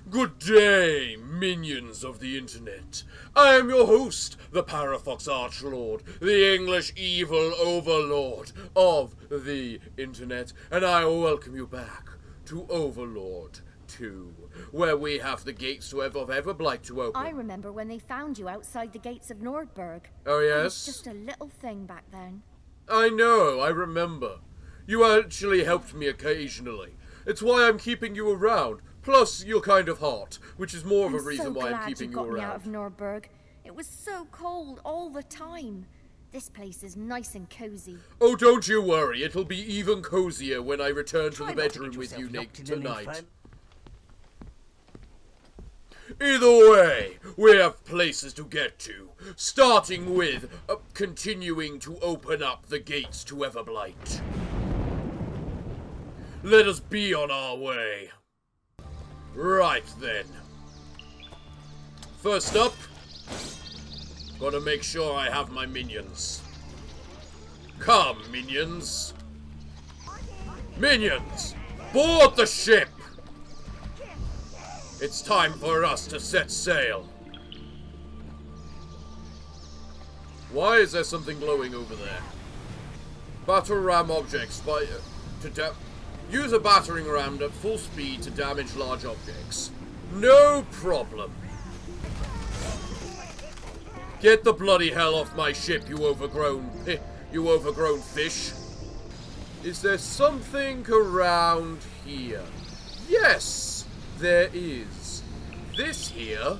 Good day, minions of the internet. I am your host, the Parafox Archlord, the English evil overlord of the internet, and I welcome you back to Overlord 2, where we have the gates of Everlight to open. I remember when they found you outside the gates of Nordberg. Oh, yes? It was just a little thing back then. I know, I remember. You actually helped me occasionally. It's why I'm keeping you around. Plus, you're kind of hot, which is more of a reason why I'm keeping you around. I'm so glad you got me out of Nordberg. It was so cold all the time. This place is nice and cozy. Oh, don't you worry. It'll be even cozier when I return to the bedroom with you, Nick, tonight. Either way, we have places to get to, starting with continuing to open up the gates to Everblight. Let us be on our way. Right then. First up, gotta make sure I have my minions. Come, minions. Minions, board the ship! It's time for us to set sail. Why is there something glowing over there? Battle ram objects use a battering ram at full speed to damage large objects. No problem. Get the bloody hell off my ship, you overgrown fish. Is there something around here? Yes, there is. This here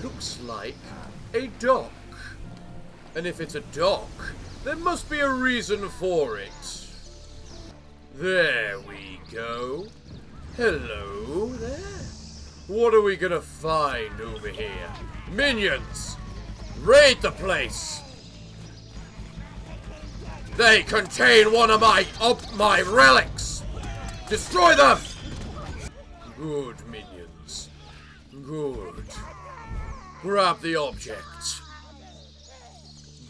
looks like a dock. And if it's a dock, there must be a reason for it. There we go. Hello there. What are we gonna find over here? Minions! Raid the place! They contain one of my relics! Destroy them! Good, minions. Good. Grab the object.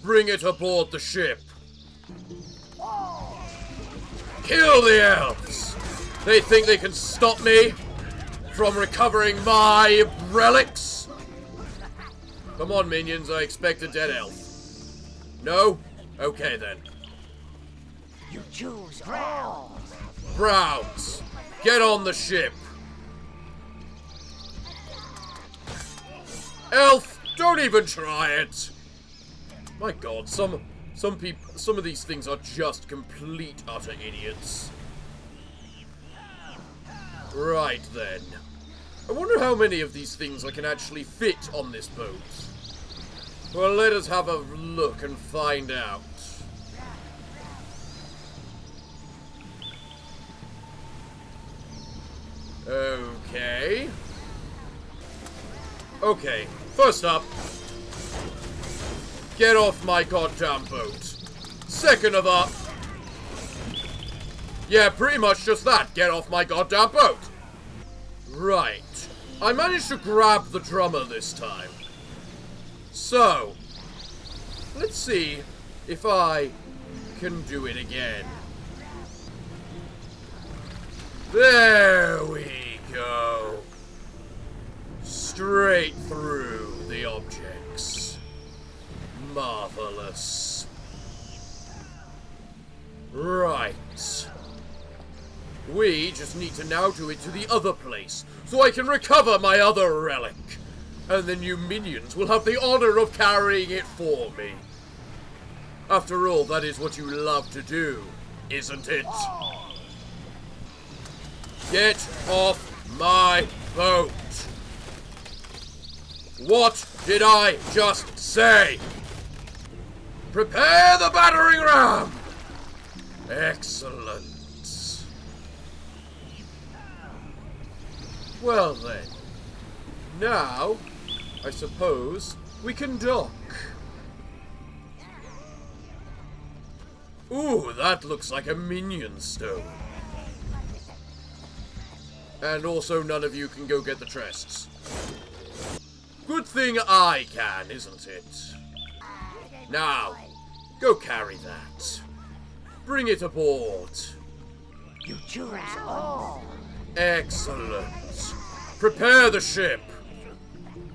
Bring it aboard the ship. Kill the elves! They think they can stop me from recovering my relics? Come on, minions, I expect a dead elf. No? Okay, then. You choose Browns. Browns, get on the ship. Elf, don't even try it. My god, some of these things are just complete utter idiots. Right then. I wonder how many of these things I can actually fit on this boat. Well, let us have a look and find out. Okay. Okay, first up, get off my goddamn boat. Second of all, yeah, pretty much just that. Get off my goddamn boat. Right. I managed to grab the drummer this time. So, let's see if I can do it again. There we go. Straight through the objects. Marvelous. Right. We just need to now do it to the other place, so I can recover my other relic. And then you minions will have the honor of carrying it for me. After all, that is what you love to do, isn't it? Get off my boat. What did I just say? Prepare the battering ram! Excellent. Well then, now, I suppose we can dock. Ooh, that looks like a minion stone. And also none of you can go get the chests. Good thing I can, isn't it? Now, go carry that. Bring it aboard. You choose all. Excellent. Prepare the ship,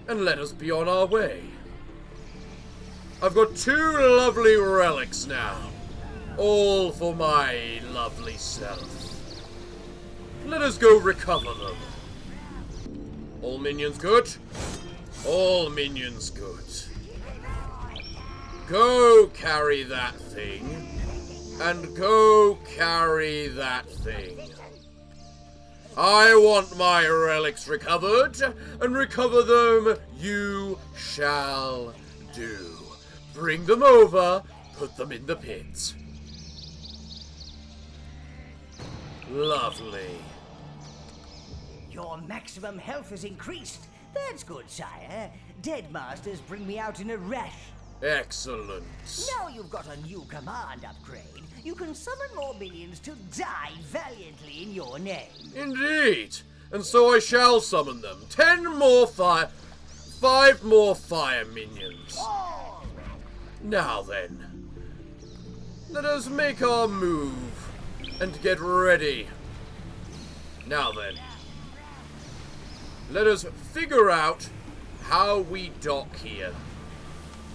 and let us be on our way. I've got 2 lovely relics now, all for my lovely self. Let us go recover them. All minions good? All minions good. Go carry that thing, and go carry that thing. I want my relics recovered, and recover them you shall do. Bring them over, put them in the pit. Lovely. Your maximum health has increased. That's good, sire. Dead masters bring me out in a rush. Excellent. Now you've got a new command upgrade. You can summon more minions to die valiantly in your name. Indeed. And so I shall summon them. 5 more fire minions. Now then, let us make our move and get ready. Now then, let us figure out how we dock here.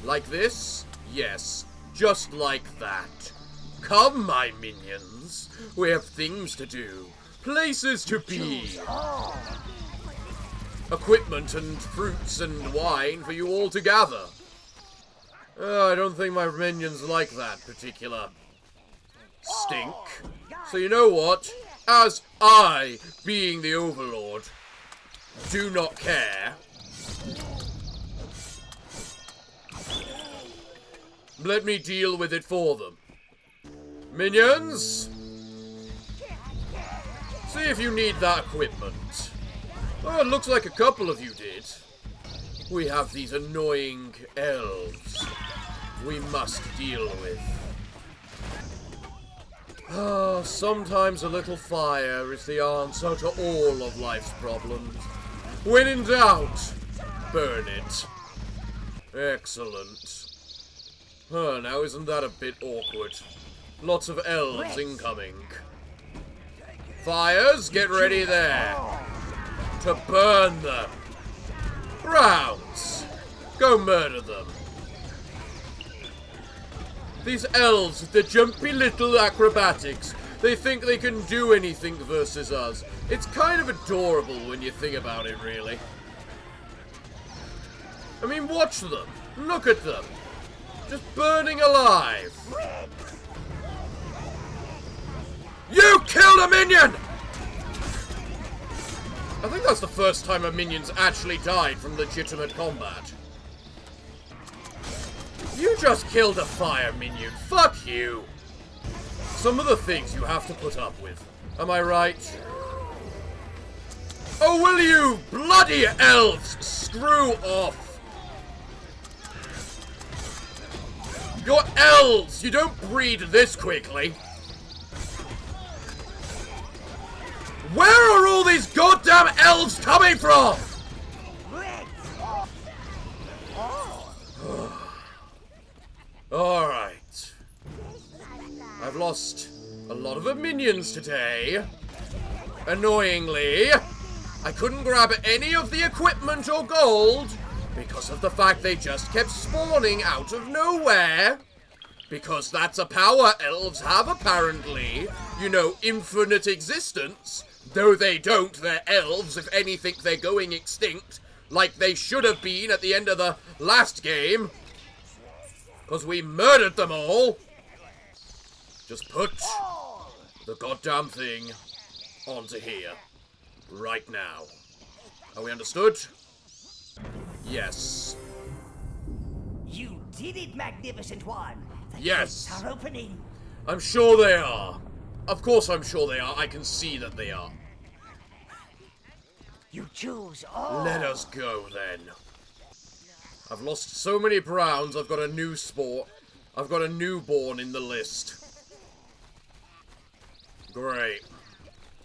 Like this? Yes, just like that. Come, my minions. We have things to do, places to be. Equipment and fruits and wine for you all to gather. I don't think my minions like that particular stink. So you know what? As I, being the Overlord, do not care, let me deal with it for them. Minions! See if you need that equipment. Oh, it looks like a couple of you did. We have these annoying elves we must deal with. Sometimes a little fire is the answer to all of life's problems. When in doubt, burn it. Excellent. Now isn't that a bit awkward? Lots of elves incoming. Fires, get ready there. To burn them. Browns, go murder them. These elves with their jumpy little acrobatics, they think they can do anything versus us. It's kind of adorable when you think about it, really. I mean, watch them. Look at them. Just burning alive. You killed a minion! I think that's the first time a minion's actually died from legitimate combat. You just killed a fire minion. Fuck you. Some of the things you have to put up with. Am I right? Oh, will you bloody elves screw off? You're elves! You don't breed this quickly. Where are all these goddamn elves coming from? Alright. I've lost a lot of minions today. Annoyingly, I couldn't grab any of the equipment or gold because of the fact they just kept spawning out of nowhere. Because that's a power elves have, apparently. You know, infinite existence. Though they don't, they're elves. If anything, they're going extinct. Like they should have been at the end of the last game. Because we murdered them all. Just put the goddamn thing onto here. Right now. Are we understood? Yes. You did it, Magnificent One. The Yes. gates are opening. I'm sure they are. Of course I'm sure they are. I can see that they are. You choose all. Let us go, then. I've lost so many browns, I've got a new sport. I've got a newborn in the list. Great.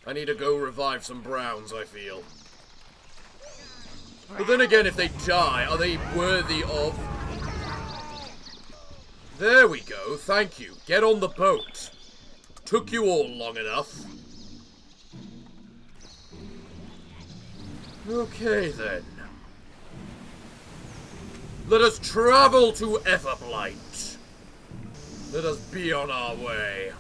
I need to go revive some browns, I feel. But then again, if they die, are they worthy of... There we go, thank you. Get on the boat. Took you all long enough. Okay then. Let us travel to Everlight. Let us be on our way.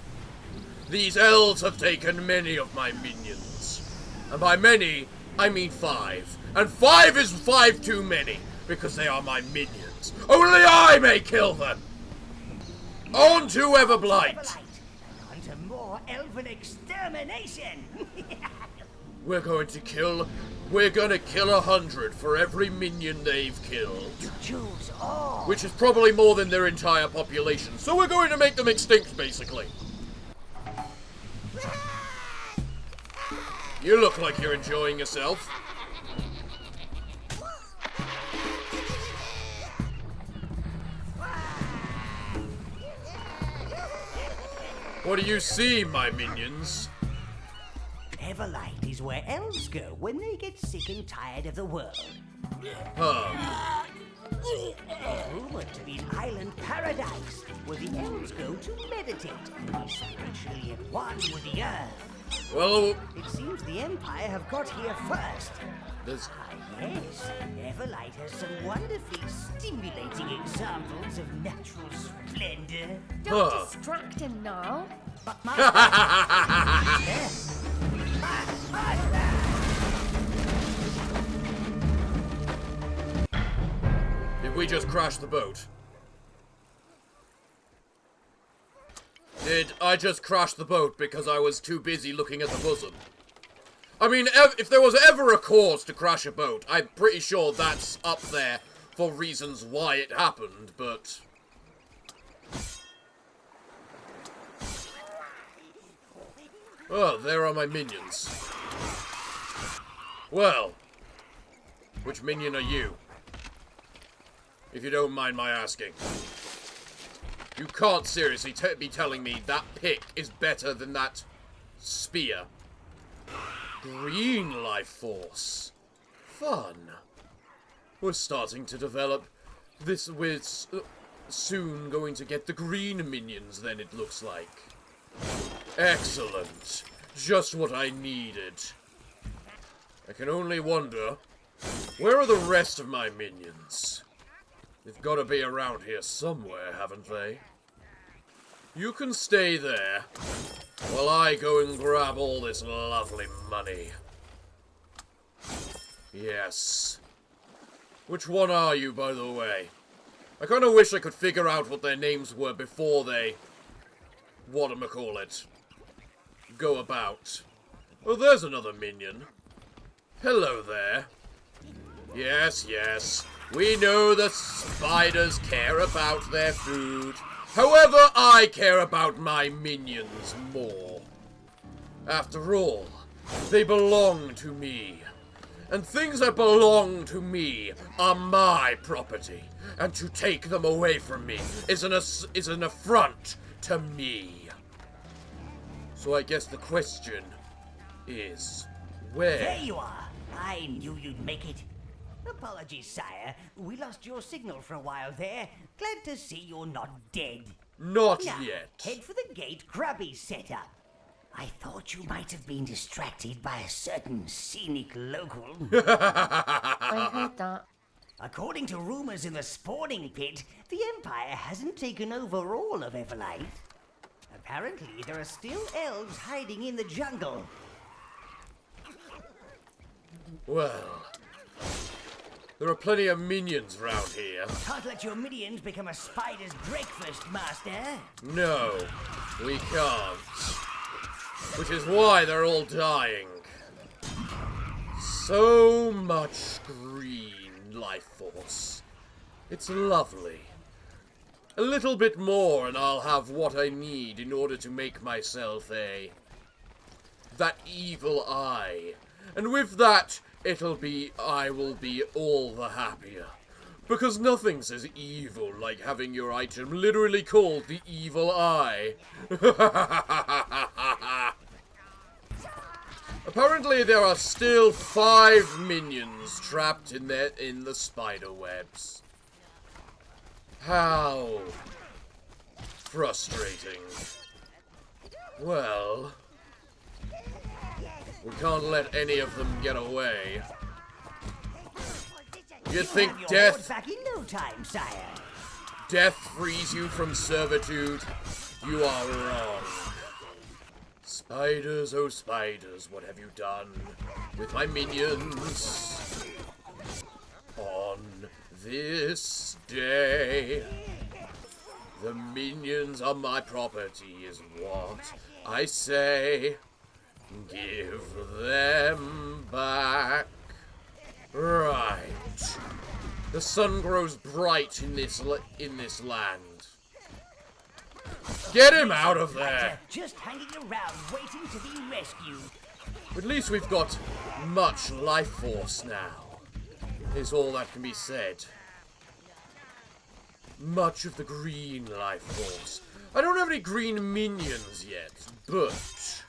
These elves have taken many of my minions. And by many, I mean 5. And 5 is 5 too many, because they are my minions. Only I may kill them! On to Everblight! On to more elven extermination! We're gonna kill 100 for every minion they've killed. You choose all. Which is probably more than their entire population, so we're going to make them extinct, basically. You look like you're enjoying yourself. What do you see, my minions? Everlight is where elves go when they get sick and tired of the world. Huh. Rumored to be an island paradise where the elves go to meditate and be spiritually at one with the earth. Well, It seems the Empire have got here first. there's... Yes, Everlight has some wonderfully stimulating examples of natural splendor. Don't Huh. distract him now. But Master... Did we just crash the boat? Did I just crash the boat because I was too busy looking at the bosom? I mean, if there was ever a cause to crash a boat, I'm pretty sure that's up there for reasons why it happened, but... Oh, there are my minions. Well, which minion are you? If you don't mind my asking. You can't seriously be telling me that pick is better than that spear. Green life force. Fun. We're starting to develop this. We're soon going to get the green minions, then it looks like. Excellent. Just what I needed. I can only wonder, where are the rest of my minions? They've got to be around here somewhere, haven't they? You can stay there, while I go and grab all this lovely money. Yes. Which one are you, by the way? I kind of wish I could figure out what their names were before they... whatchamacallit. Go about. Oh, there's another minion. Hello there. Yes, yes. We know that spiders care about their food. However, I care about my minions more. After all, they belong to me. And things that belong to me are my property. And to take them away from me is an affront to me. So I guess the question is, where? There you are. I knew you'd make it. Apologies, sire. We lost your signal for a while there. Glad to see you're not dead. Not Now, yet. head for the gate Grubby's set up. I thought you might have been distracted by a certain scenic local. I heard that. According to rumors in the spawning pit, the Empire hasn't taken over all of Everlight. Apparently, there are still elves hiding in the jungle. Well, there are plenty of minions round here. Can't let your minions become a spider's breakfast, Master. No, we can't. Which is why they're all dying. So much green life force. It's lovely. A little bit more and I'll have what I need in order to make myself that evil eye. And with that, I will be all the happier. Because nothing's as evil like having your item literally called the evil eye. Apparently there are still 5 minions trapped in the spider webs. How frustrating. Well, we can't let any of them get away. You think have your death... horde back in no time, sire. Death frees you from servitude? You are wrong. Spiders, oh spiders, what have you done with my minions? On this day, the minions are my property, is what I say. Give them back. Right. The sun grows bright in this land. Get him out of there! Just hanging around, waiting to be rescued. At least we've got much life force now, is all that can be said. Much of the green life force. I don't have any green minions yet, but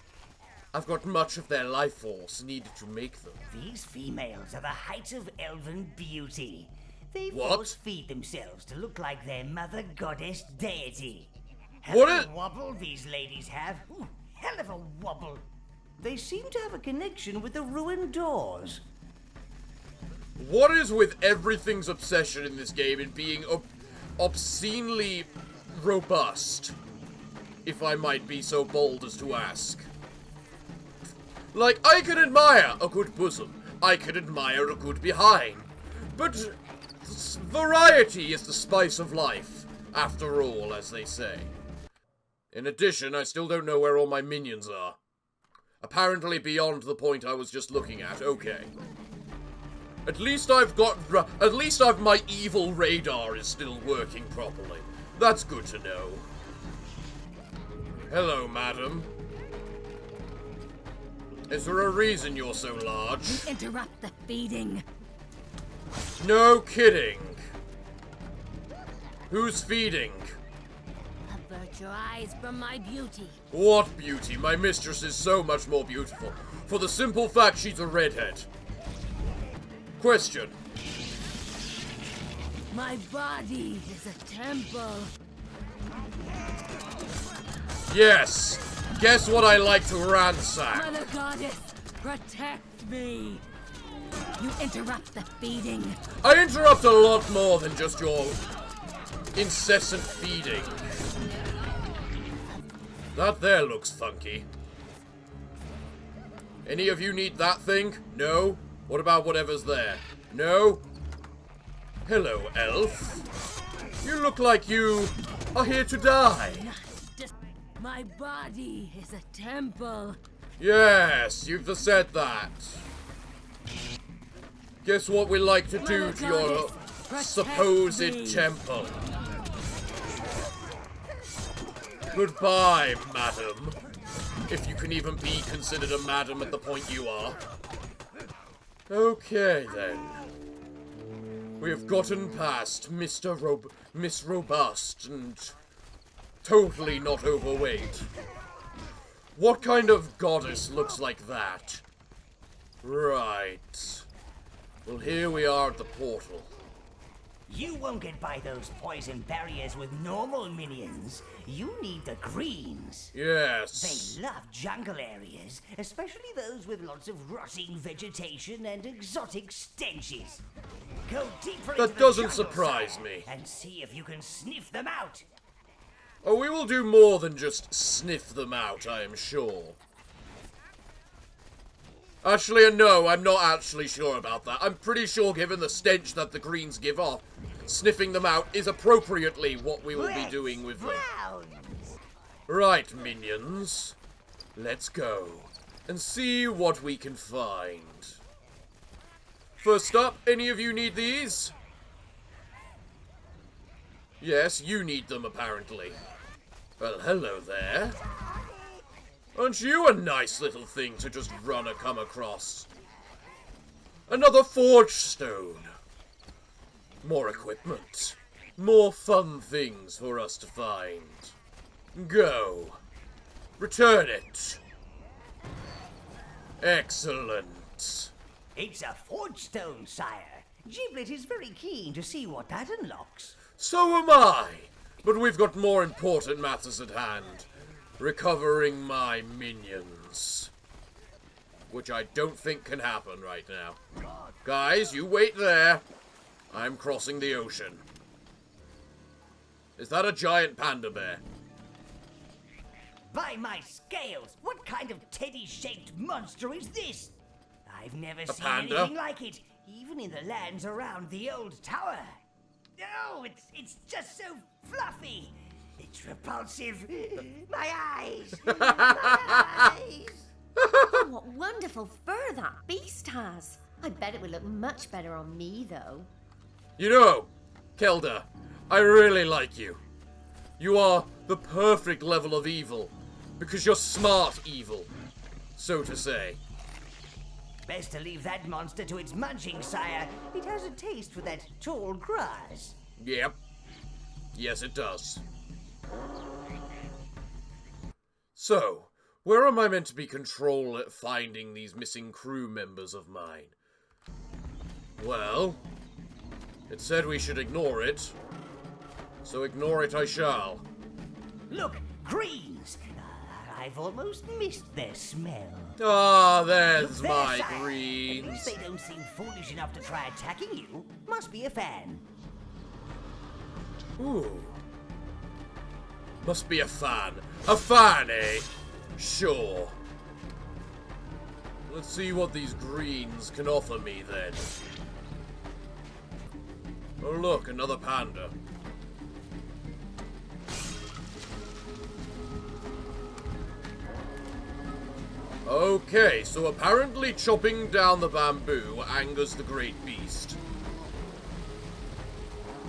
I've got much of their life force needed to make them. These females are the height of elven beauty. They What? force feed themselves to look like their mother goddess deity. What Hell is- of a wobble these ladies have. Ooh, hell of a wobble. They seem to have a connection with the ruined doors. What is with everything's obsession in this game in being obscenely robust, if I might be so bold as to ask? Like, I can admire a good bosom, I can admire a good behind, but variety is the spice of life, after all, as they say. In addition, I still don't know where all my minions are. Apparently beyond the point I was just looking at, okay. At least my evil radar is still working properly. That's good to know. Hello, madam. Is there a reason you're so large? You interrupt the feeding. No kidding. Who's feeding? Avert your eyes from my beauty. What beauty? My mistress is so much more beautiful. For the simple fact she's a redhead. Question. My body is a temple. Yes. Guess what I like to ransack? Mother Goddess, protect me. You interrupt the feeding. I interrupt a lot more than just your incessant feeding. That there looks funky. Any of you need that thing? No? What about whatever's there? No? Hello, elf. You look like you are here to die. My body is a temple. Yes, you've said that. Guess what we like to do Mother to your Goddess, protect supposed me. temple? Goodbye, madam. If you can even be considered a madam at the point you are. Okay, then. We have gotten past Miss Robust and totally not overweight. What kind of goddess looks like that? Right. Well, here we are at the portal. You won't get by those poison barriers with normal minions. You need the greens. Yes. They love jungle areas, especially those with lots of rotting vegetation and exotic stenches. Go deeper into That the doesn't jungle, surprise sire, me. and see if you can sniff them out. Oh, we will do more than just sniff them out, I am sure. Actually, no, I'm not actually sure about that. I'm pretty sure, given the stench that the greens give off, sniffing them out is appropriately what we will be doing with them. Browns. Right, minions. Let's go and see what we can find. First up, any of you need these? Yes, you need them, apparently. Well, hello there. Aren't you a nice little thing to just come across? Another forge stone. More equipment. More fun things for us to find. Go. Return it. Excellent. It's a forge stone, sire. Giblet is very keen to see what that unlocks. So am I. But we've got more important matters at hand. Recovering my minions. Which I don't think can happen right now. Guys, you wait there. I'm crossing the ocean. Is that a giant panda bear? By my scales, what kind of teddy-shaped monster is this? I've never seen panda? anything like it, even in the lands around the old tower. Oh, it's just so fluffy. It's repulsive. My eyes! My eyes! What wonderful fur that beast has. I bet it would look much better on me, though. You know, Kelda, I really like you. You are the perfect level of evil, because you're smart evil, so to say. Best to leave that monster to its munching, sire. It has a taste for that tall grass. Yep. Yes, it does. So, where am I meant to be finding these missing crew members of mine? Well, it said we should ignore it, so ignore it I shall. Look, greens! I've almost missed their smell. Ah, there's Look there, my sire. At greens. least they don't seem foolish enough to try attacking you. Must be a fan. Ooh. Must be a fan. A fan, eh? Sure. Let's see what these greens can offer me then. Oh look, another panda. Okay, so apparently chopping down the bamboo angers the great beast.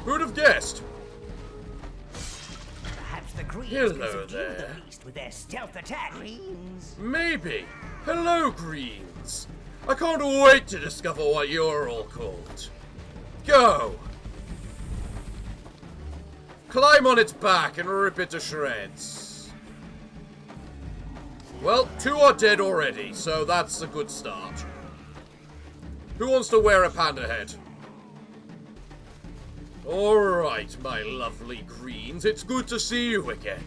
Who'd have guessed? Perhaps the greens Hello can subdue there. the beast with their stealth attack. Greens. Maybe. Hello, greens. I can't wait to discover what you're all called. Go! Climb on its back and rip it to shreds. Well, 2 are dead already, so that's a good start. Who wants to wear a panda head? Alright, my lovely greens, it's good to see you again.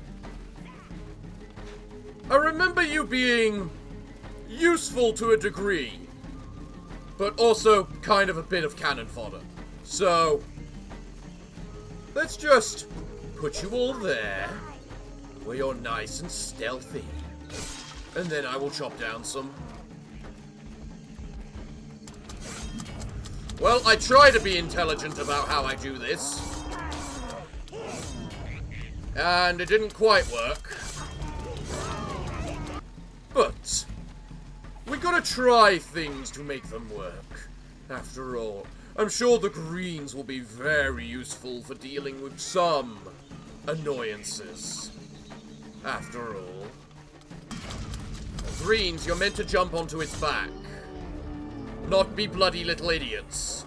I remember you being useful to a degree, but also kind of a bit of cannon fodder. So, let's just put you all there, where you're nice and stealthy. And then I will chop down some. Well, I try to be intelligent about how I do this. And it didn't quite work. But we gotta try things to make them work. After all, I'm sure the greens will be very useful for dealing with some annoyances. After all. Greens, you're meant to jump onto its back. Not be bloody little idiots.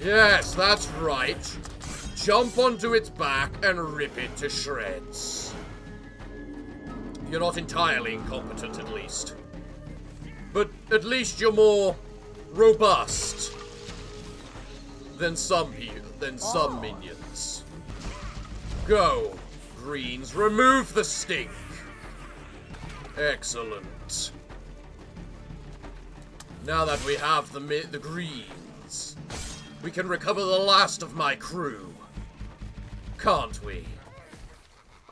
Yes, that's right. Jump onto its back and rip it to shreds. You're not entirely incompetent, at least. But at least you're more robust than some minions. Go, greens, remove the stink. Excellent. Now that we have the greens, we can recover the last of my crew. Can't we?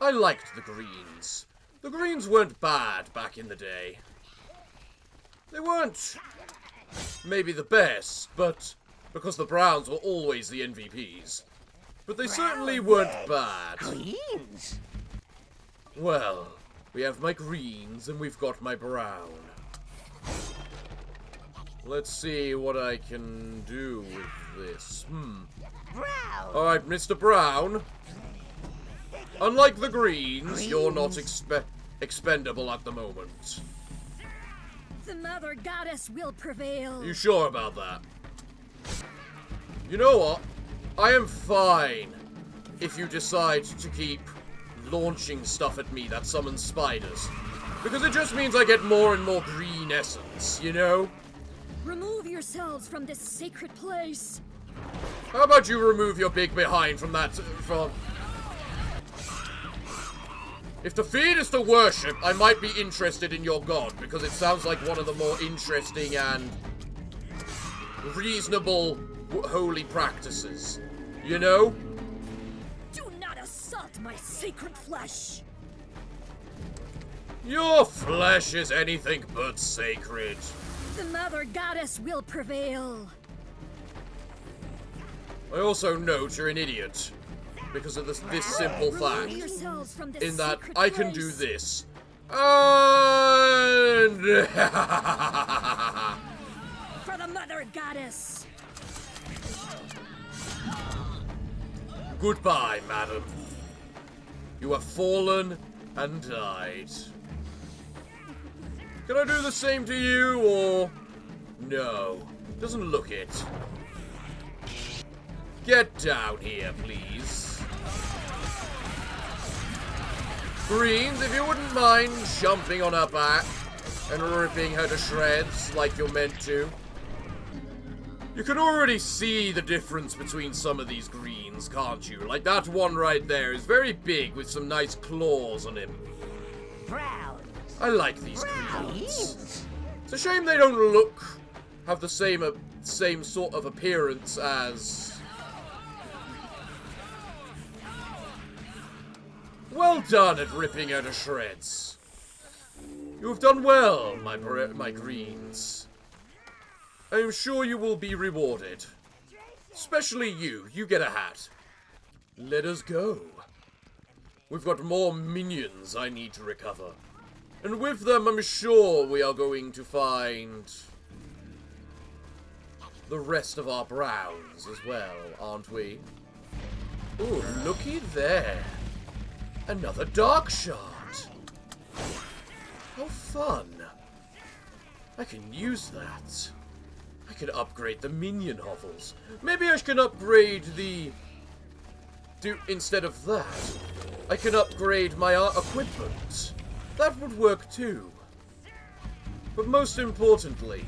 I liked the greens. The greens weren't bad back in the day. They weren't maybe the best, but because the browns were always the MVPs. But they certainly weren't bad. Greens? Well, we have my greens and we've got my brown. Let's see what I can do with this. Brown. Alright, Mr. Brown. Unlike the greens, you're not expendable at the moment. The Mother Goddess will prevail. You sure about that? You know what? I am fine if you decide to keep launching stuff at me that summons spiders. Because it just means I get more and more green essence, you know? Remove yourselves from this sacred place. How about you remove your big behind from that, If the feed is to worship, I might be interested in your god, because it sounds like one of the more interesting and reasonable holy practices. You know? Do not assault my sacred flesh! Your flesh is anything but sacred. The Mother Goddess will prevail. I also note you're an idiot. Because of this simple Remove fact. yourselves from this In that sacred I can do place. this. And... For the Mother Goddess! Goodbye, madam. You have fallen and died. Can I do the same to you, or... No. Doesn't look it. Get down here, please. Greens, if you wouldn't mind jumping on her back and ripping her to shreds like you're meant to. You can already see the difference between some of these greens, can't you? Like that one right there is very big with some nice claws on him. Brown. I like these Browns. greens. It's a shame they don't have the same sort of appearance as... Well done at ripping her to shreds. You have done well, my greens. I am sure you will be rewarded. Especially you. You get a hat. Let us go. We've got more minions I need to recover. And with them, I'm sure we are going to find the rest of our browns as well, aren't we? Ooh, looky there. Another dark shard. How fun. I can use that. I can upgrade the minion hovels. Maybe I can upgrade the... Instead of that, I can upgrade my equipment. That would work too. But most importantly,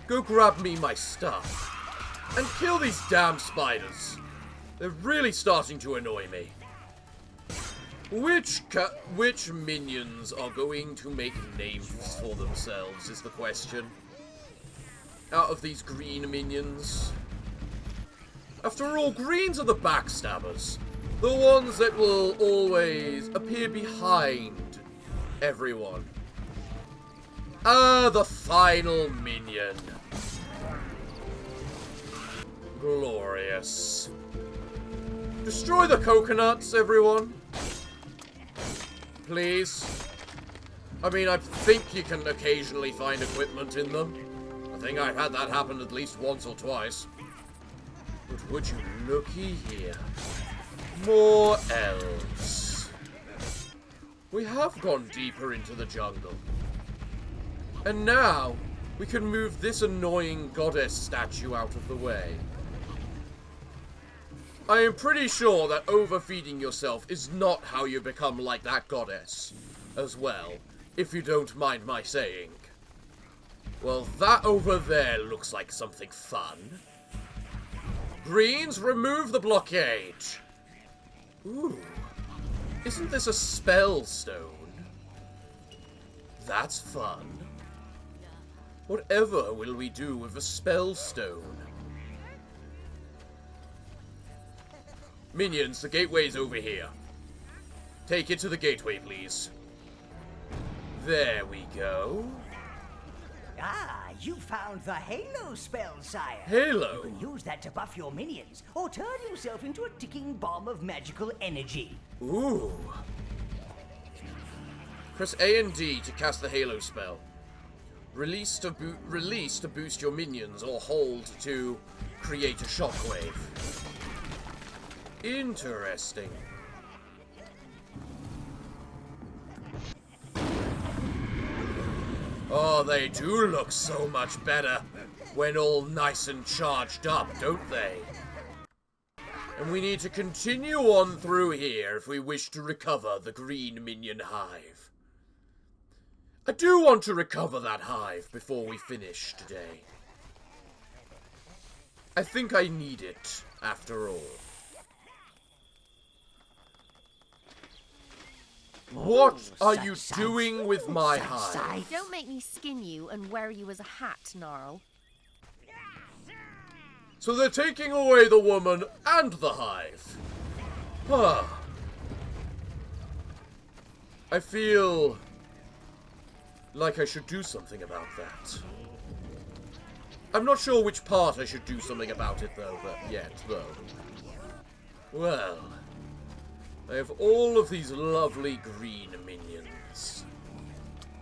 go grab me my stuff. And kill these damn spiders. They're really starting to annoy me. Which minions are going to make names for themselves is the question. Out of these green minions. After all, greens are the backstabbers. The ones that will always appear behind everyone. Ah, the final minion. Glorious. Destroy the coconuts, everyone. Please. I mean, I think you can occasionally find equipment in them. I think I've had that happen at least once or twice. But would you looky here? More elves. We have gone deeper into the jungle. And now, we can move this annoying goddess statue out of the way. I am pretty sure that overfeeding yourself is not how you become like that goddess, as well, if you don't mind my saying. Well, that over there looks like something fun. Greens, remove the blockade. Ooh, isn't this a spell stone? That's fun. Whatever will we do with a spell stone? Minions, the gateway's over here. Take it to the gateway, please. There we go. Ah, you found the Halo spell, sire. Halo? You can use that to buff your minions, or turn yourself into a ticking bomb of magical energy. Ooh. Press A and D to cast the Halo spell. Release to boost your minions, or hold to create a shockwave. Interesting. Oh, they do look so much better when all nice and charged up, don't they? And we need to continue on through here if we wish to recover the green minion hive. I do want to recover that hive before we finish today. I think I need it, after all. What are you doing with my hive? Don't make me skin you and wear you as a hat, Gnarl. So they're taking away the woman and the hive. Ah. I feel like I should do something about that. I'm not sure which part I should do something about it though, though. Well, I have all of these lovely green minions.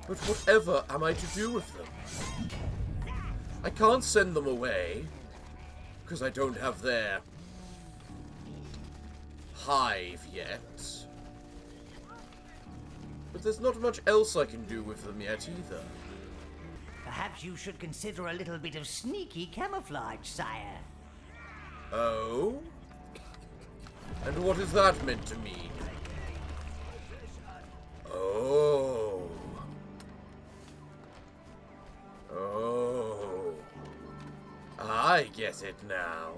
But whatever am I to do with them? I can't send them away, because I don't have their hive yet. But there's not much else I can do with them yet either. Perhaps you should consider a little bit of sneaky camouflage, sire. Oh? And what is that meant to mean? Oh. Oh. I get it now.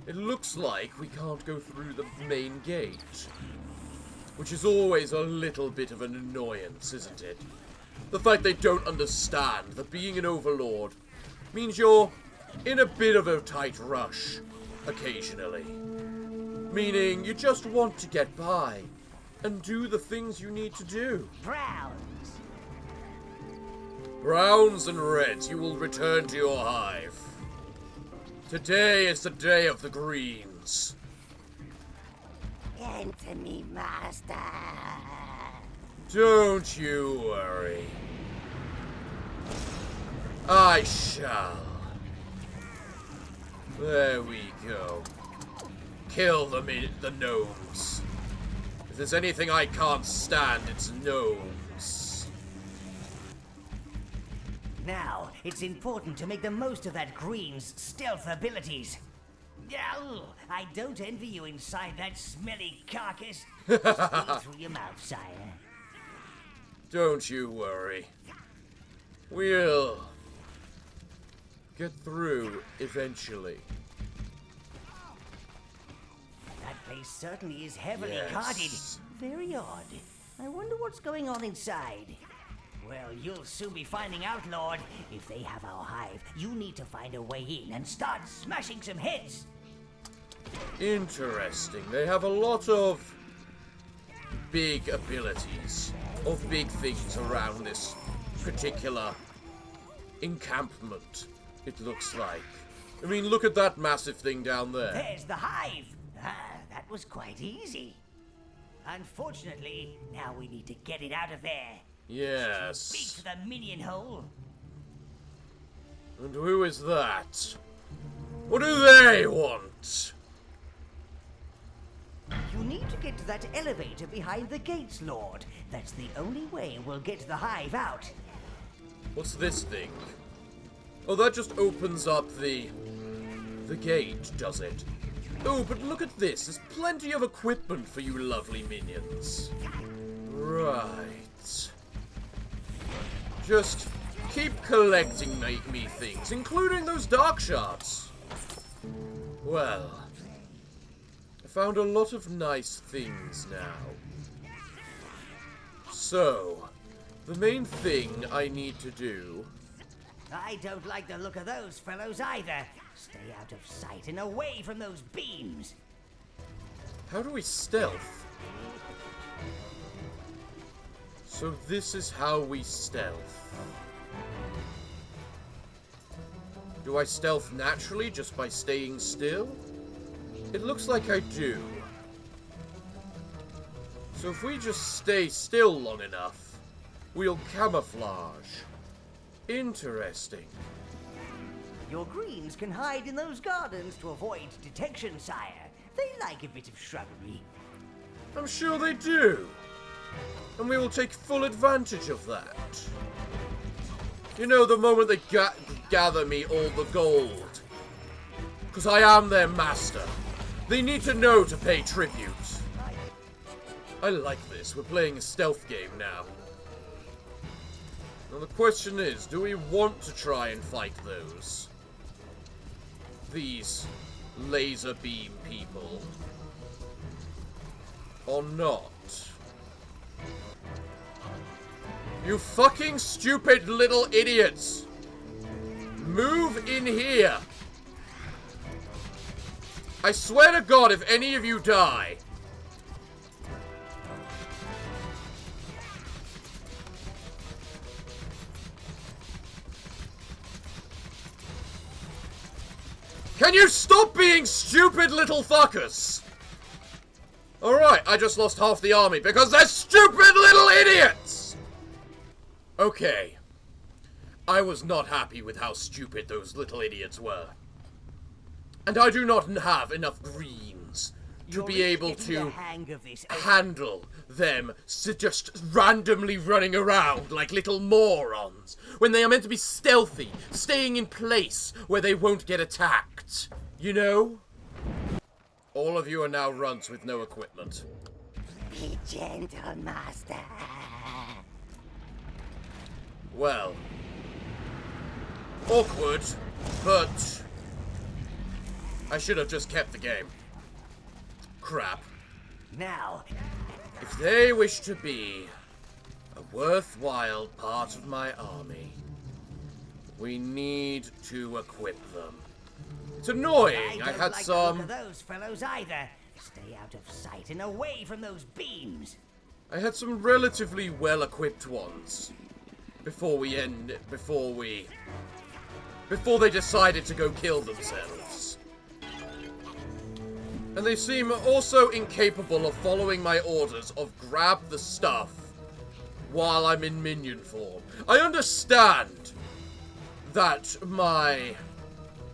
It looks like we can't go through the main gate. Which is always a little bit of an annoyance, isn't it? The fact they don't understand that being an overlord means you're in a bit of a tight rush, occasionally. Meaning you just want to get by and do the things you need to do. Browns. Browns and reds, you will return to your hive. Today is the day of the greens. Enter me, master. Don't you worry. I shall. There we go. Kill the gnomes. If there's anything I can't stand, it's gnomes. Now, it's important to make the most of that green's stealth abilities. Oh, I don't envy you inside that smelly carcass. Just eat through your mouth, sire. Don't you worry. We'll get through eventually. That place certainly is heavily Yes. guarded. Very odd. I wonder what's going on inside. Well, you'll soon be finding out, Lord. If they have our hive, you need to find a way in and start smashing some heads. Interesting. They have a lot of big abilities, of big things around this particular encampment, it looks like. I mean, look at that massive thing down there. There's the hive. That was quite easy. Unfortunately, now we need to get it out of there. Speak Yes. to the minion hole. And who is that? What do they want? You need to get to that elevator behind the gates, Lord. That's the only way we'll get the hive out. What's this thing? Oh, that just opens up the gate, does it? Oh, but look at this. There's plenty of equipment for you lovely minions. Right. Just keep collecting me things, including those dark shards. Well, I found a lot of nice things now. So, the main thing I need to do... I don't like the look of those fellows either. Stay out of sight and away from those beams. How do we stealth? So this is how we stealth. Do I stealth naturally just by staying still? It looks like I do. So if we just stay still long enough, we'll camouflage. Interesting. Your greens can hide in those gardens to avoid detection, sire. They like a bit of shrubbery. I'm sure they do. And we will take full advantage of that. You know, the moment they gather me all the gold. Because I am their master. They need to know to pay tribute. I like this. We're playing a stealth game now. Now the question is, do we want to try and fight these laser beam people? Or not? You fucking stupid little idiots! Move in here! I swear to God, if any of you die... Can you stop being stupid little fuckers? Alright, I just lost half the army because they're stupid little idiots! Okay. I was not happy with how stupid those little idiots were. And I do not have enough greens to be able to handle them just randomly running around like little morons when they are meant to be stealthy, staying in place where they won't get attacked. You know? All of you are now runts with no equipment. Be gentle, master. Well. Awkward, but... I should have just kept the game. Crap. Now, if they wish to be a worthwhile part of my army, we need to equip them. It's annoying. I had like some... the look of those fellows either. Stay out of sight and away from those beams. I had some relatively well-equipped ones before they decided to go kill themselves. And they seem also incapable of following my orders of grab the stuff while I'm in minion form. I understand that my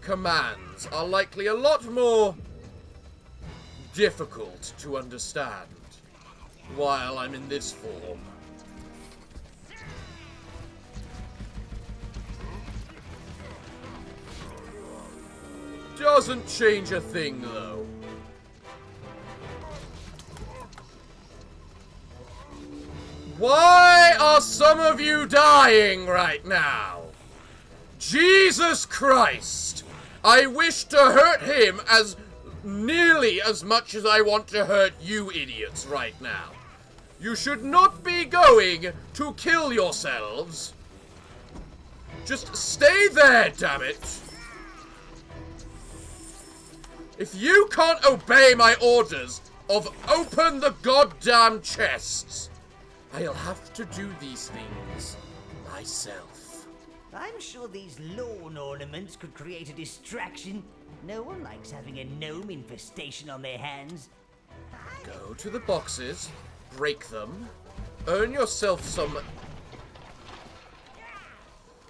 commands are likely a lot more difficult to understand while I'm in this form. Doesn't change a thing, though. Why are some of you dying right now? Jesus Christ! I wish to hurt him as nearly as much as I want to hurt you idiots right now. You should not be going to kill yourselves. Just stay there, damn it. If you can't obey my orders of open the goddamn chests, I'll have to do these things myself. I'm sure these lawn ornaments could create a distraction. No one likes having a gnome infestation on their hands. Go to the boxes, break them, earn yourself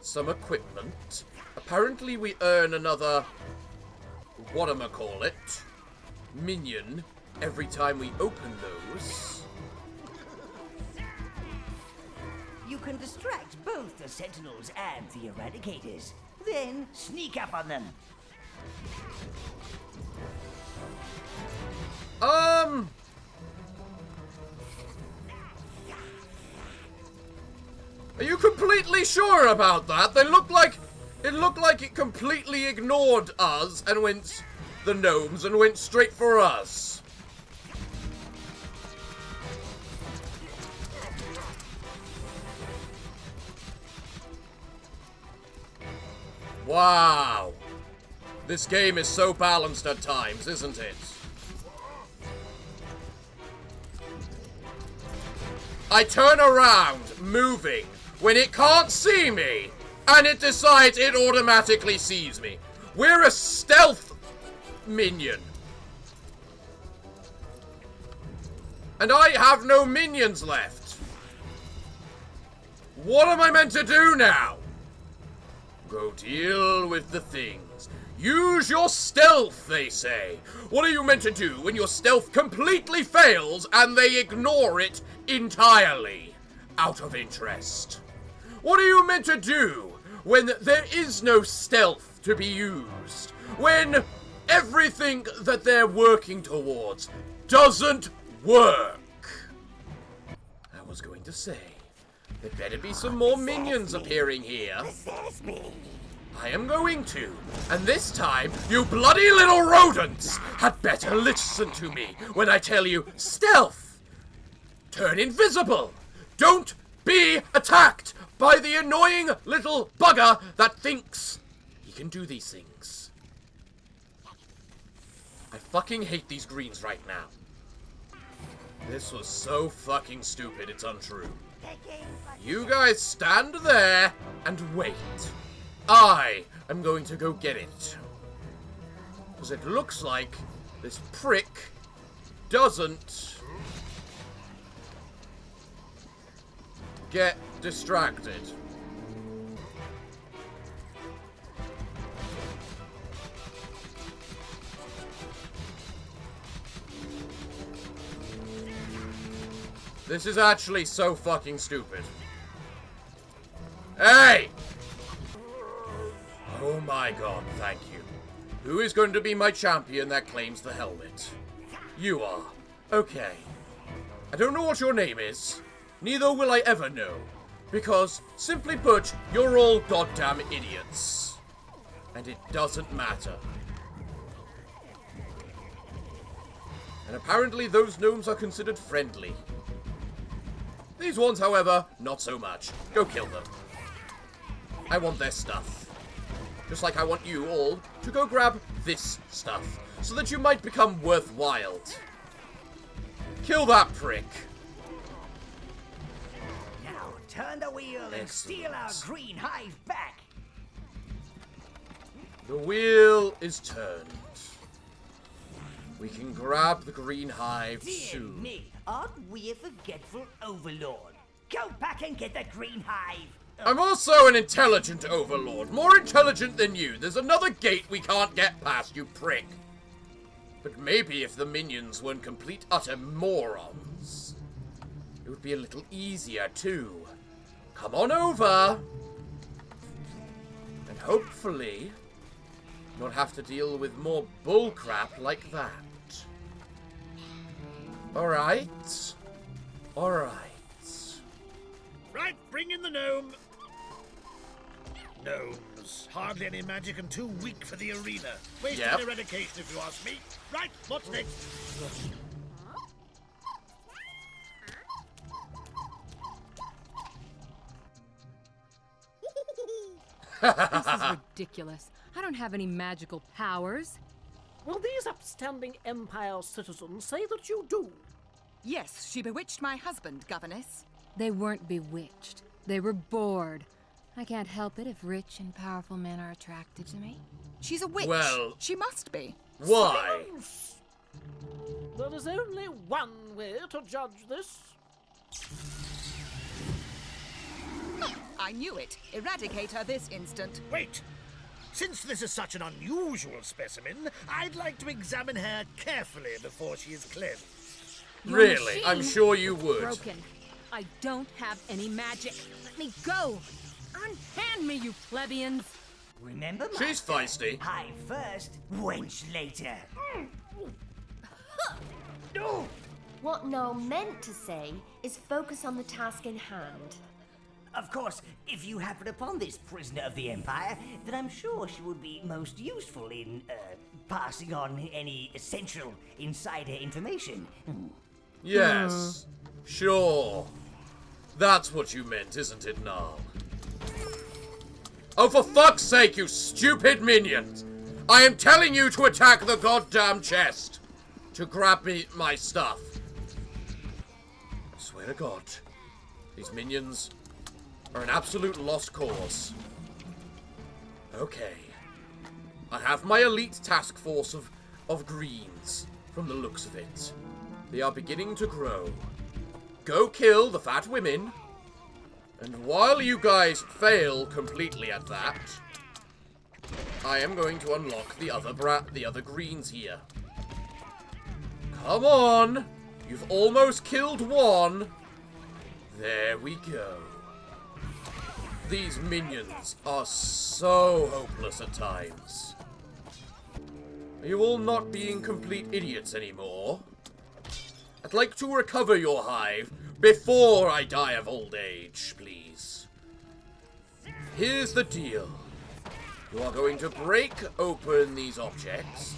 some equipment. Apparently we earn another whatchamacallit minion every time we open those. You can distract both the sentinels and the eradicators. Then sneak up on them. Are you completely sure about that? It looked like it completely ignored us and the gnomes and went straight for us. Wow. This game is so balanced at times, isn't it? I turn around, moving, when it can't see me, and it decides it automatically sees me. We're a stealth minion. And I have no minions left. What am I meant to do now? Go deal with the things. Use your stealth, they say. What are you meant to do when your stealth completely fails and they ignore it entirely? Out of interest. What are you meant to do when there is no stealth to be used? When everything that they're working towards doesn't work? I was going to say, there better be some more minions appearing here. I am going to. And this time, you bloody little rodents had better listen to me when I tell you stealth. Turn invisible. Don't be attacked by the annoying little bugger that thinks he can do these things. I fucking hate these greens right now. This was so fucking stupid, it's untrue. You guys stand there and wait. I am going to go get it. Because it looks like this prick doesn't get distracted. This is actually so fucking stupid. Hey! Oh my god, thank you. Who is going to be my champion that claims the helmet? You are. Okay. I don't know what your name is. Neither will I ever know. Because, simply put, you're all goddamn idiots. And it doesn't matter. And apparently those gnomes are considered friendly. These ones, however, not so much. Go kill them. I want their stuff. Just like I want you all to go grab this stuff, so that you might become worthwhile. Kill that prick. Now turn the wheel and steal our green hive back. The wheel is turned. We can grab the green hive Dear soon. me, aren't we a forgetful overlord? Go back and get the green hive. I'm also an intelligent overlord. More intelligent than you. There's another gate we can't get past, you prick. But maybe if the minions weren't complete utter morons, it would be a little easier too. Come on over. And hopefully not have to deal with more bullcrap like that. Alright? Alright. Right, bring in the gnome. Gnomes. Hardly any magic and too weak for the arena. Wasted Yep. eradication, if you ask me. Right, what's next? This is ridiculous. I don't have any magical powers. Will these upstanding Empire citizens say that you do? Yes, she bewitched my husband, governess. They weren't bewitched. They were bored. I can't help it if rich and powerful men are attracted to me. She's a witch. Well- She must be. Why? Silence! There is only one way to judge this. I knew it. Eradicate her this instant. Wait. Since this is such an unusual specimen, I'd like to examine her carefully before she is cleansed. Your Really? machine I'm sure you would. Broken. I don't have any magic. Let me go. Unhand me, you plebeians. Remember, She's master? feisty. Hive first, wench later. What Noel meant to say is focus on the task in hand. Of course, if you happen upon this prisoner of the Empire, then I'm sure she would be most useful in, passing on any essential insider information. Yes. Sure. That's what you meant, isn't it, Gnarl? Oh, for fuck's sake, you stupid minions! I am telling you to attack the goddamn chest! To grab me my stuff. I swear to God, these minions are an absolute lost cause. Okay. I have my elite task force of greens, from the looks of it. They are beginning to grow. Go kill the fat women. And while you guys fail completely at that, I am going to unlock the other greens here. Come on! You've almost killed one. There we go. These minions are so hopeless at times. Are you all not being complete idiots anymore? I'd like to recover your hive before I die of old age, please. Here's the deal. You are going to break open these objects,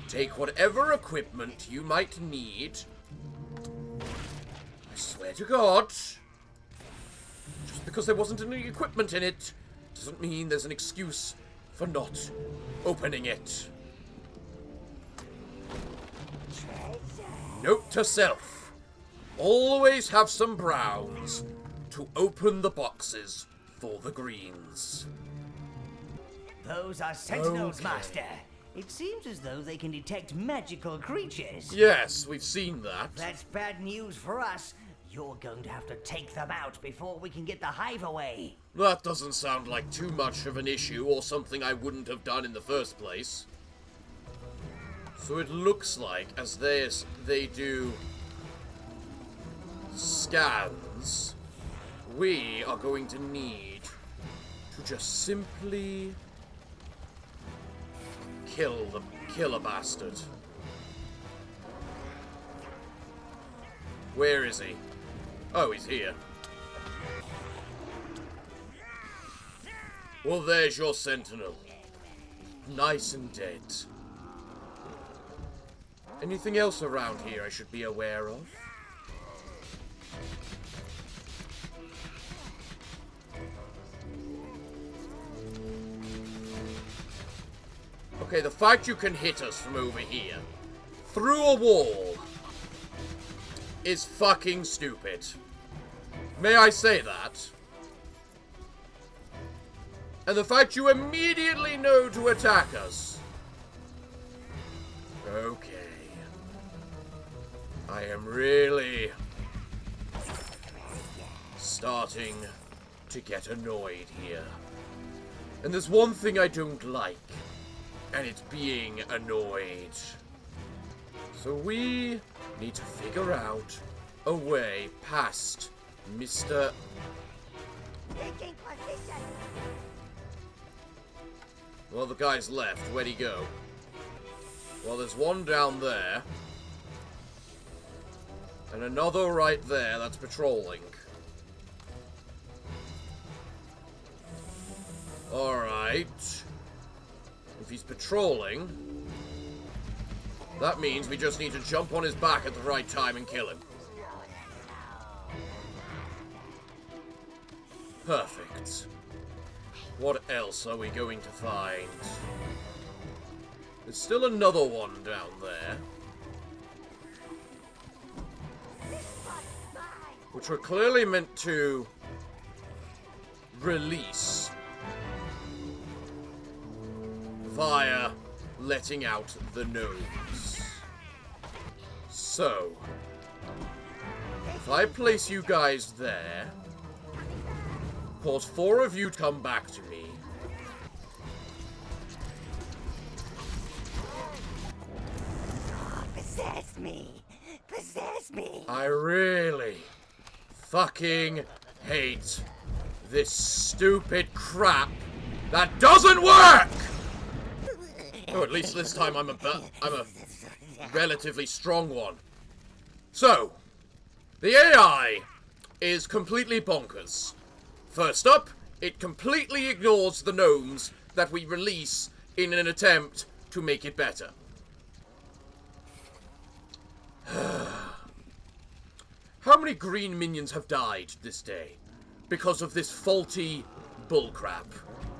take whatever equipment you might need. I swear to God, just because there wasn't any equipment in it doesn't mean there's an excuse for not opening it. Note to self. Always have some browns to open the boxes for the greens. Those are sentinels, Okay. Master. It seems as though they can detect magical creatures. Yes, we've seen that. That's bad news for us. You're going to have to take them out before we can get the hive away. That doesn't sound like too much of an issue or something I wouldn't have done in the first place. So it looks like as they do scans, we are going to need to just simply kill a bastard. Where is he? Oh, he's here. Well, there's your sentinel. Nice and dead. Anything else around here I should be aware of? Okay, the fact you can hit us from over here, through a wall, is fucking stupid. May I say that? And the fact you immediately know to attack us. Okay. I am really starting to get annoyed here. And there's one thing I don't like, and it's being annoyed. So we need to figure out a way past Mr. Well, the guy's left. Where'd he go? Well, there's one down there. And another right there that's patrolling. Alright. If he's patrolling, that means we just need to jump on his back at the right time and kill him. Perfect. What else are we going to find? There's still another one down there. Which we're clearly meant to release via letting out the gnomes. So, if I place you guys there, cause 4 of you to come back to me, Possess me! Possess me! I really fucking hate this stupid crap that doesn't work! Oh, at least this time I'm a relatively strong one. So, the AI is completely bonkers. First up, it completely ignores the gnomes that we release in an attempt to make it better. How many green minions have died this day because of this faulty bullcrap,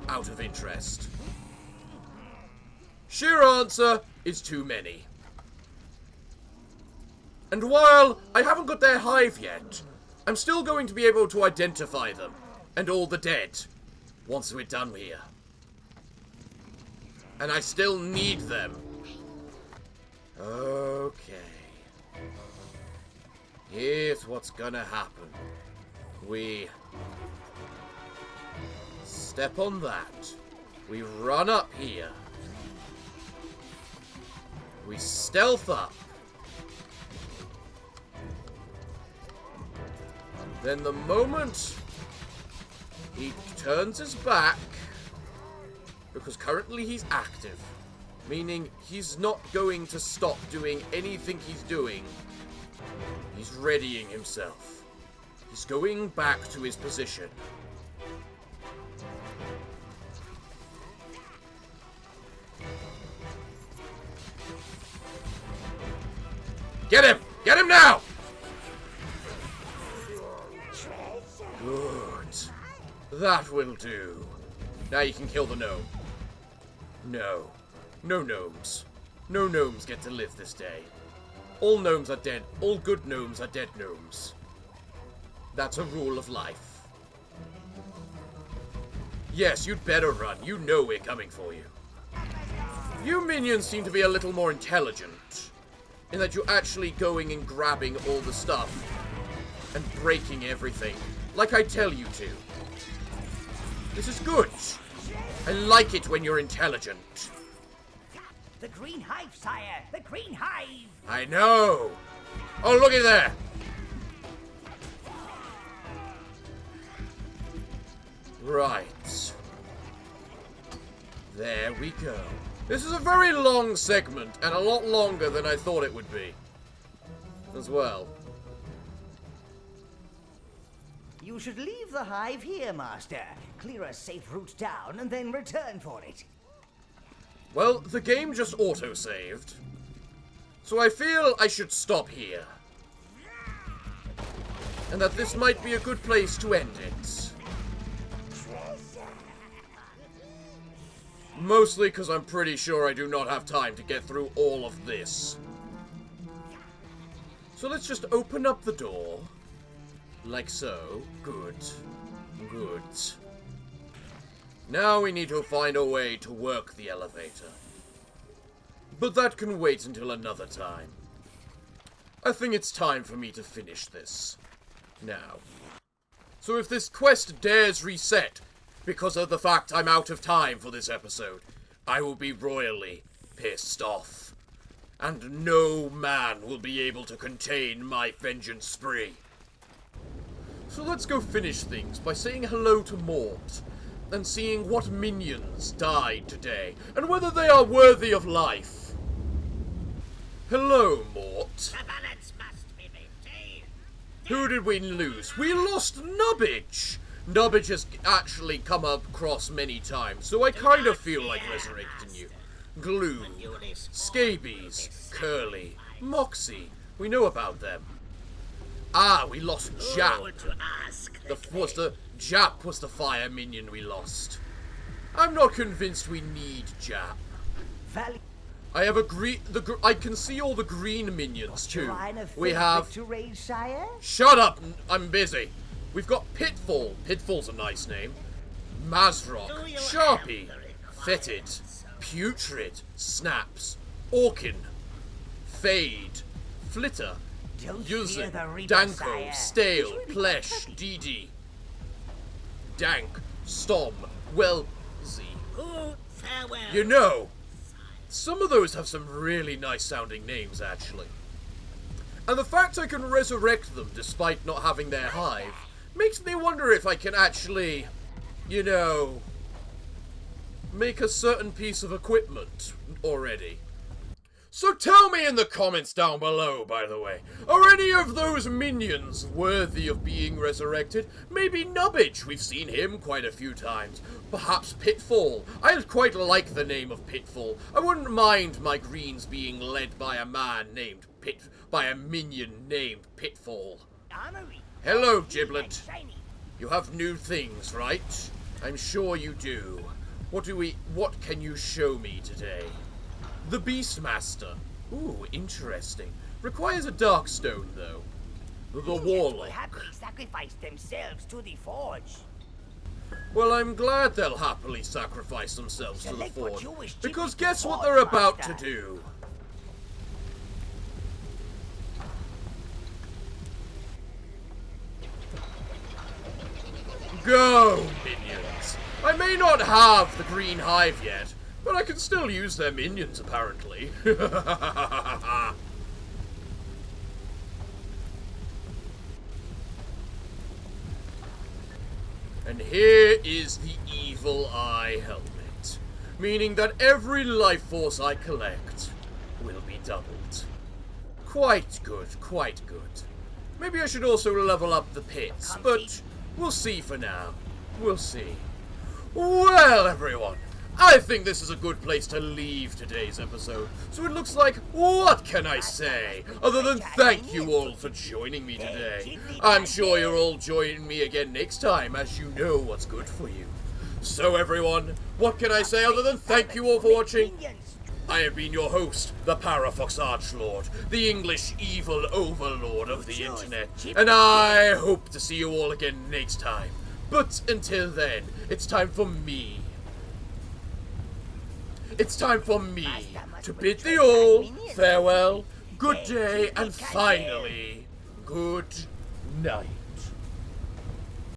out of interest? Sheer answer is too many. And while I haven't got their hive yet, I'm still going to be able to identify them and all the dead once we're done here. And I still need them. Okay. Here's what's gonna happen. We step on that. We run up here. We stealth up. Then the moment he turns his back, because currently he's active, meaning he's not going to stop doing anything he's doing. He's readying himself. He's going back to his position. Get him! Get him now! Good. That will do. Now you can kill the gnome. No. No gnomes. No gnomes get to live this day. All gnomes are dead. All good gnomes are dead gnomes. That's a rule of life. Yes, you'd better run. You know we're coming for you. You minions seem to be a little more intelligent, in that you're actually going and grabbing all the stuff and breaking everything, like I tell you to. This is good. I like it when you're intelligent. The green hive, sire! The green hive! I know! Oh, looky there! Right. There we go. This is a very long segment, and a lot longer than I thought it would be. As well. You should leave the hive here, Master. Clear a safe route down, and then return for it. Well, the game just auto-saved. So I feel I should stop here. And that this might be a good place to end it. Mostly because I'm pretty sure I do not have time to get through all of this. So let's just open up the door. Like so. Good. Good. Now we need to find a way to work the elevator. But that can wait until another time. I think it's time for me to finish this. Now. So if this quest dares reset, because of the fact I'm out of time for this episode, I will be royally pissed off. And no man will be able to contain my vengeance spree. So let's go finish things by saying hello to Mort, and seeing what minions died today, and whether they are worthy of life. Hello, Mort. The balance must be maintained. Who did we lose? We lost Nubbage! Nubbage has actually come across many times, so I kind of feel like resurrecting you. Gloom, Scabies, Curly, Moxie. We know about them. Ah, we lost Jap. Jap was the fire minion we lost. I'm not convinced we need Jap. I have I can see all the green minions too. We have. Shut up! I'm busy. We've got Pitfall. Pitfall's a nice name. Mazrock, Sharpie, Fetid, Putrid, Snaps, Orkin, Fade, Flitter, Yuzzin, Danko, Stale, Plesh, Didi, Dank, Stom, Welzy. You know, some of those have some really nice sounding names, actually. And the fact I can resurrect them despite not having their hive makes me wonder if I can actually, you know, make a certain piece of equipment already. So tell me in the comments down below, by the way, are any of those minions worthy of being resurrected? Maybe Nubbage, we've seen him quite a few times. Perhaps Pitfall. I quite like the name of Pitfall. I wouldn't mind my greens being led by a minion named Pitfall. Hello, Giblet. You have new things, right? I'm sure you do. What can you show me today? The Beastmaster. Ooh, interesting. Requires a dark stone, though. The Warlock. Happily sacrifice themselves to the forge. Well, I'm glad they'll happily sacrifice themselves to the forge, because guess what they're about to do? Go, minions! I may not have the green hive yet, but I can still use their minions, apparently. And here is the Evil Eye helmet, meaning that every life force I collect will be doubled. Quite good, quite good. Maybe I should also level up the pits, but we'll see for now. We'll see. Well, everyone, I think this is a good place to leave today's episode. So it looks like, what can I say, other than thank you all for joining me today. I'm sure you'll all join me again next time, as you know what's good for you. So everyone, what can I say other than thank you all for watching? I have been your host, the Parafox Archlord, the English evil overlord of the internet, and I hope to see you all again next time. But until then, it's time for me. It's time for me to bid thee all farewell, good day, and finally, good night.